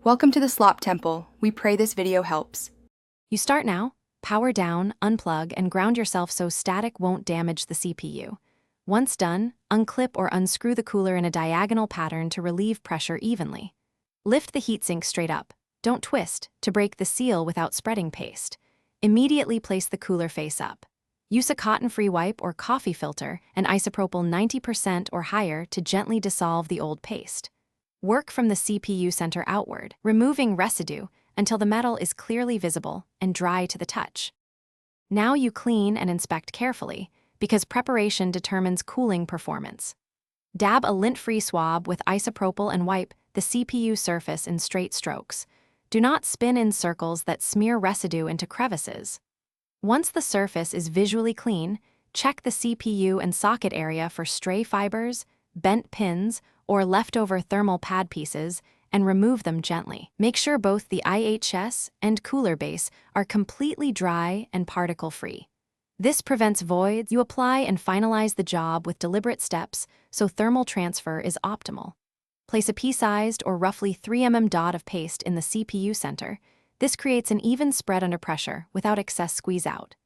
Welcome to the Slop Temple. We pray this video helps. You start now, power down, unplug, and ground yourself so static won't damage the CPU. Once done, unclip or unscrew the cooler in a diagonal pattern to relieve pressure evenly. Lift the heatsink straight up. Don't twist to break the seal without spreading paste. Immediately place the cooler face up. Use a cotton-free wipe or coffee filter and isopropyl 90% or higher to gently dissolve the old paste. Work from the CPU center outward, removing residue until the metal is clearly visible and dry to the touch. Now you clean and inspect carefully, because preparation determines cooling performance. Dab a lint-free swab with isopropyl and wipe the CPU surface in straight strokes. Do not spin in circles that smear residue into crevices. Once the surface is visually clean, check the CPU and socket area for stray fibers, bent pins, or leftover thermal pad pieces, and remove them gently. Make sure both the IHS and cooler base are completely dry and particle-free. This prevents voids. You apply and finalize the job with deliberate steps so thermal transfer is optimal. Place a pea-sized or roughly 3 mm dot of paste in the CPU center. This creates an even spread under pressure without excess squeeze out.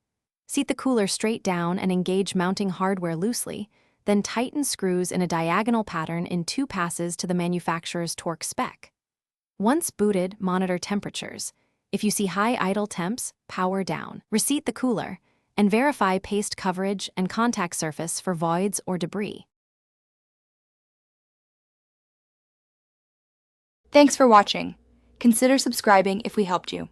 Seat the cooler straight down and engage mounting hardware loosely, then tighten screws in a diagonal pattern in 2 passes to the manufacturer's torque spec. Once booted, monitor temperatures. If you see high idle temps, power down. Reseat the cooler, and verify paste coverage and contact surface for voids or debris. Thanks for watching. Consider subscribing if we helped you.